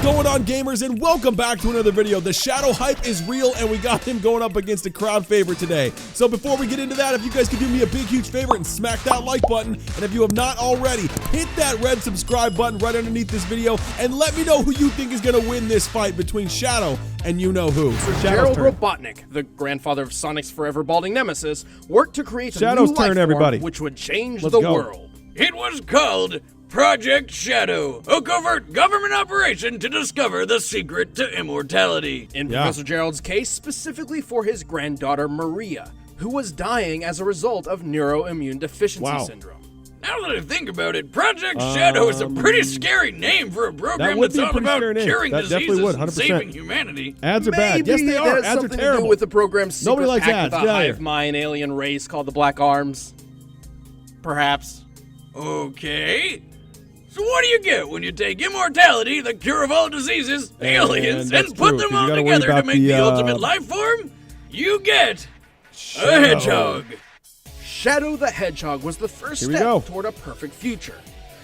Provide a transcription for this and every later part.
going on, gamers, and welcome back to another video. The Shadow hype is real, and we got him going up against a crowd favorite today. So before we get into that, if you guys could do me a big, huge favor and smack that like button, and if you have not already, hit that red subscribe button right underneath this video, and let me know who you think is going to win this fight between Shadow and you-know-who. Gerald Robotnik, the grandfather of Sonic's forever balding nemesis, worked to create a new life form which would change the world. It was called Project Shadow, a covert government operation to discover the secret to immortality. In Professor Gerald's case, specifically for his granddaughter Maria, who was dying as a result of neuroimmune deficiency syndrome. Now that I think about it, Project Shadow is a pretty scary name for a program that's all about curing diseases and saving humanity. Ads are bad. Yes, they are. Ads are terrible. To do with the program's secret Nobody likes ads. With a hive mind alien race called the Black Arms. Perhaps. Okay. So what do you get when you take immortality, the cure of all diseases, aliens, and put them all together to make the ultimate life form? You get a hedgehog. Shadow the Hedgehog was the first step toward a perfect future.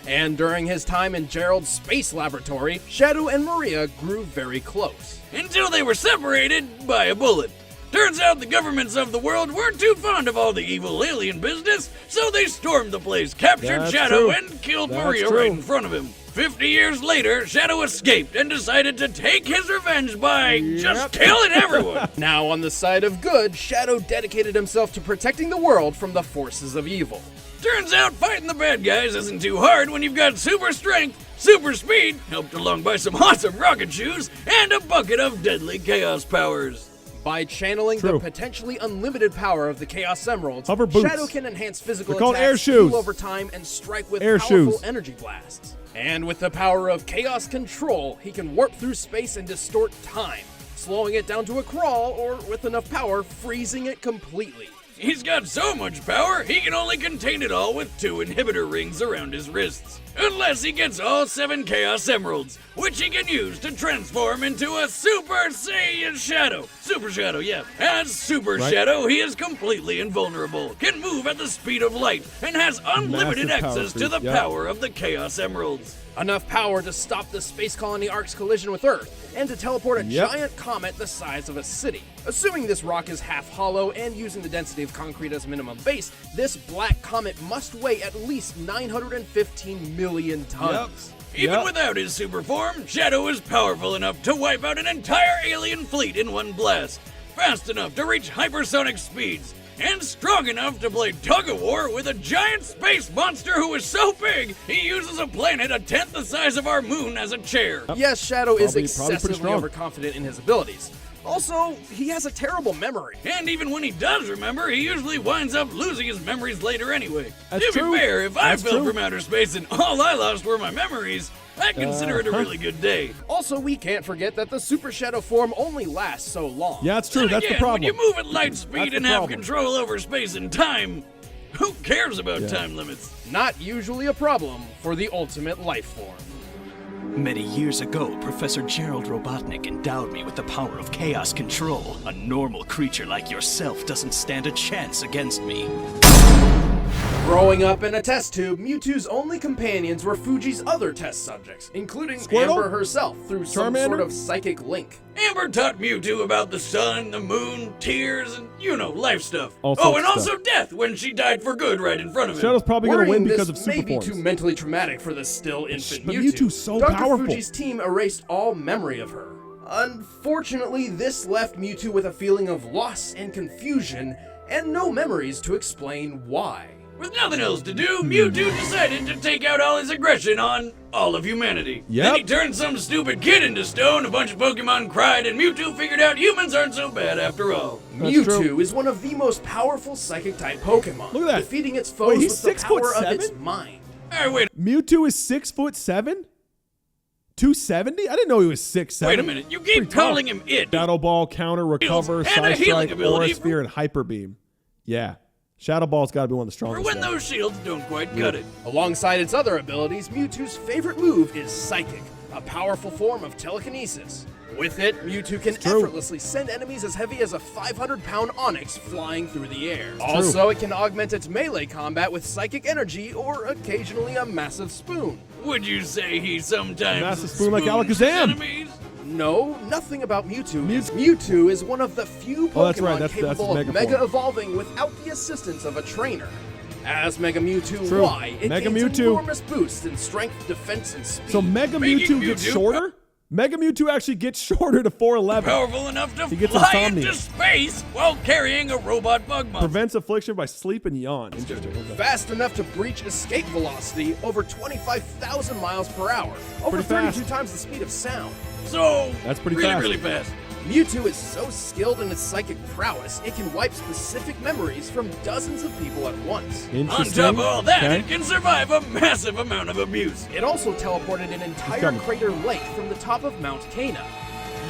And during his time in Gerald's space laboratory, Shadow and Maria grew very close. Until they were separated by a bullet. Turns out the governments of the world weren't too fond of all the evil alien business, so they stormed the place, captured Shadow, and killed Maria right in front of him. 50 years later, Shadow escaped and decided to take his revenge by just killing everyone. Now on the side of good, Shadow dedicated himself to protecting the world from the forces of evil. Turns out fighting the bad guys isn't too hard when you've got super strength, super speed, helped along by some awesome rocket shoes, and a bucket of deadly chaos powers. By channeling the potentially unlimited power of the Chaos Emeralds, Shadow can enhance physical attacks, heal over time, and strike with powerful energy blasts. And with the power of Chaos Control, he can warp through space and distort time, slowing it down to a crawl, or with enough power, freezing it completely. He's got so much power, he can only contain it all with 2 inhibitor rings around his wrists. Unless he gets all 7 Chaos Emeralds, which he can use to transform into a Super Saiyan Shadow. Super Shadow, yeah. As Super Shadow, he is completely invulnerable, can move at the speed of light, and has unlimited access to the power of the Chaos Emeralds. Enough power to stop the Space Colony Ark's collision with Earth, and to teleport a giant comet the size of a city. Assuming this rock is half hollow and using the density of concrete as minimum base, this black comet must weigh at least 915 million tons. Even without his super form, Shadow is powerful enough to wipe out an entire alien fleet in one blast, fast enough to reach hypersonic speeds, and strong enough to play tug-of-war with a giant space monster who is so big, he uses a planet 1/10 the size of our moon as a chair. Yes, Shadow is excessively overconfident in his abilities. Also, he has a terrible memory. And even when he does remember, he usually winds up losing his memories later anyway. To be fair, if I fell from outer space and all I lost were my memories, I'd consider it a really good day. Also, we can't forget that the Super Shadow form only lasts so long. Yeah, it's true. That's the problem. When you move at light speed and have control over space and time, who cares about time limits? Not usually a problem for the ultimate life form. Many years ago, Professor Gerald Robotnik endowed me with the power of chaos control. A normal creature like yourself doesn't stand a chance against me. Growing up in a test tube, Mewtwo's only companions were Fuji's other test subjects, including Amber herself through some sort of psychic link. Amber taught Mewtwo about the sun, the moon, tears, and, life stuff. And also death when she died for good right in front of him. Shadow's probably going to win because of super forms. This may be too mentally traumatic for the still infant But Mewtwo. Mewtwo's so Dr. powerful. Fuji's team erased all memory of her. Unfortunately, this left Mewtwo with a feeling of loss and confusion, and no memories to explain why. With nothing else to do, Mewtwo decided to take out all his aggression on all of humanity. Then he turned some stupid kid into stone, a bunch of Pokemon cried, and Mewtwo figured out humans aren't so bad after all. Mewtwo is one of the most powerful Psychic-type Pokemon, Look at that. defeating its foes with the power of its mind. Wait. Mewtwo is 6'7"? 270? I didn't know he was 6'7". Wait a minute, you keep calling him it. Shadow Ball, Counter, Recover, Side Strike, Aura Sphere, and Hyper Beam. Yeah. Shadow Ball's got to be one of the strongest. For when those shields don't quite cut it. Alongside its other abilities, Mewtwo's favorite move is Psychic, a powerful form of telekinesis. With it, Mewtwo can effortlessly send enemies as heavy as a 500-pound Onix flying through the air. Also, it can augment its melee combat with Psychic Energy or occasionally a Massive Spoon, Would you say he sometimes Master Spoon like Alakazam? enemies? No, nothing about Mewtwo. Mewtwo is one of the few Pokemon capable of Mega Evolving without the assistance of a trainer. As Mega Mewtwo Y, it gains enormous boosts in strength, defense, and speed. So Mega Mewtwo gets shorter? Mega Mewtwo actually gets shorter to 4'11". Powerful enough to fly into space while carrying a robot bug monster. Prevents affliction by sleep and yawn. Interesting. Okay. Fast enough to breach escape velocity over 25,000 miles per hour. Over 32 times the speed of sound. So, that's pretty fast. Really fast. Mewtwo is so skilled in its psychic prowess, it can wipe specific memories from dozens of people at once. On top of all that, it can survive a massive amount of abuse. It also teleported an entire crater lake from the top of Mount Cana.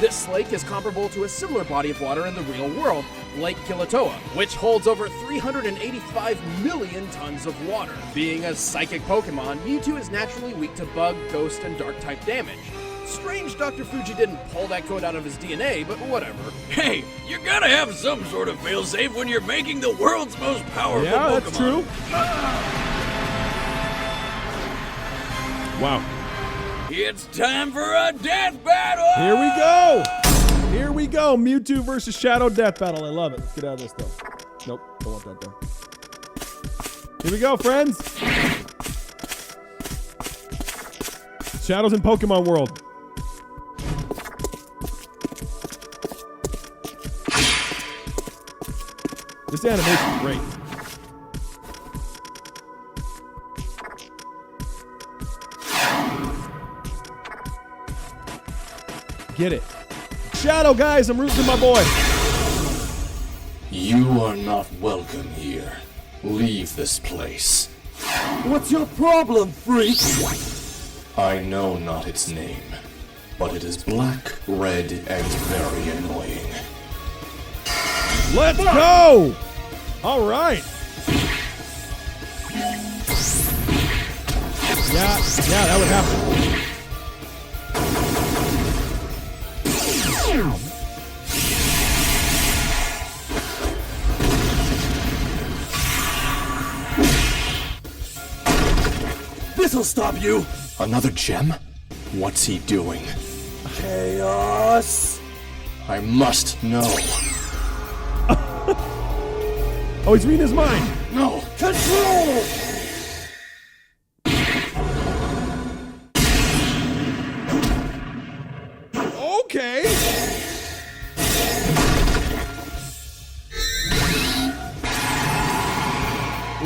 This lake is comparable to a similar body of water in the real world, Lake Kilauea, which holds over 385 million tons of water. Being a psychic Pokemon, Mewtwo is naturally weak to bug, ghost, and dark-type damage. Strange Dr. Fuji didn't pull that code out of his DNA, but whatever. Hey, you gotta have some sort of failsafe when you're making the world's most powerful Pokemon. That's true. Wow. It's time for a death battle! Here we go! Here we go. Mewtwo versus Shadow death battle. I love it. Let's get out of this though. Nope, don't want that there. Here we go, friends. Shadow's in Pokemon World. This animation's great. Get it. Shadow, guys, I'm rooting for my boy. You are not welcome here. Leave this place. What's your problem, freak? I know not its name, but it is black, red, and very annoying. Let's go! All right. Yeah, that would happen. This'll stop you. Another gem? What's he doing? Chaos. I must know. Oh, he's reading his mind. No. Control! Okay.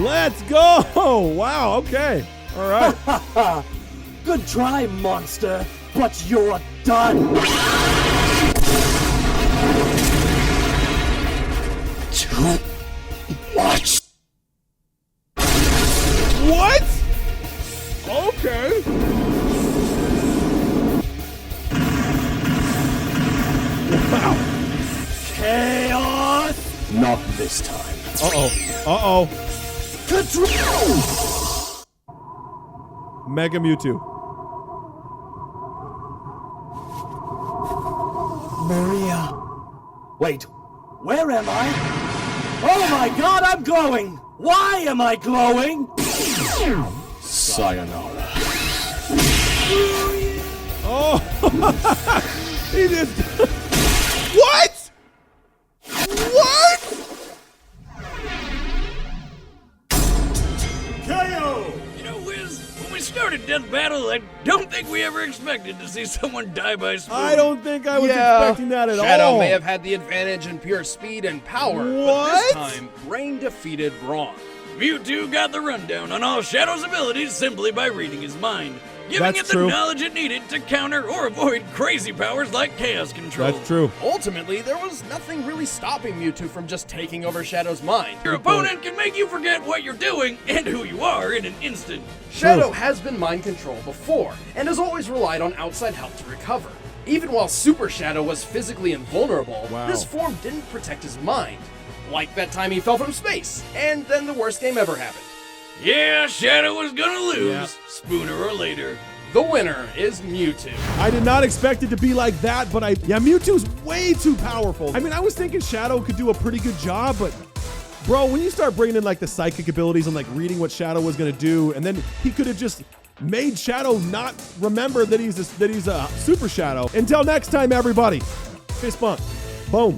Let's go. Wow, okay. All right. Good try, monster, but you're done. Too much. What? Okay. Wow. Chaos. Not this time. Uh-oh. Control. Mega Mewtwo. Maria. Wait, where am I? Oh my god, I'm glowing! Why am I glowing? Sayonara. Oh, he just... What? What? KO! You know, Wiz, when we started Death Battle, I don't think we ever expected to see someone die by spoon. I don't think I was expecting that at all. Shadow may have had the advantage in pure speed and power, but this time, Brain defeated Brawn. Mewtwo got the rundown on all Shadow's abilities simply by reading his mind, giving it the knowledge it needed to counter or avoid crazy powers like Chaos Control. That's true. Ultimately, there was nothing really stopping Mewtwo from just taking over Shadow's mind. Your opponent can make you forget what you're doing and who you are in an instant. Shadow has been mind controlled before, and has always relied on outside help to recover. Even while Super Shadow was physically invulnerable, this form didn't protect his mind. Like that time he fell from space, and then the worst game ever happened. Yeah, Shadow was gonna lose, sooner or later. The winner is Mewtwo. I did not expect it to be like that, but Mewtwo's way too powerful. I mean, I was thinking Shadow could do a pretty good job, but bro, when you start bringing in like the psychic abilities and like reading what Shadow was gonna do, and then he could have just made Shadow not remember that he's a Super Shadow. Until next time, everybody. Fist bump. Boom.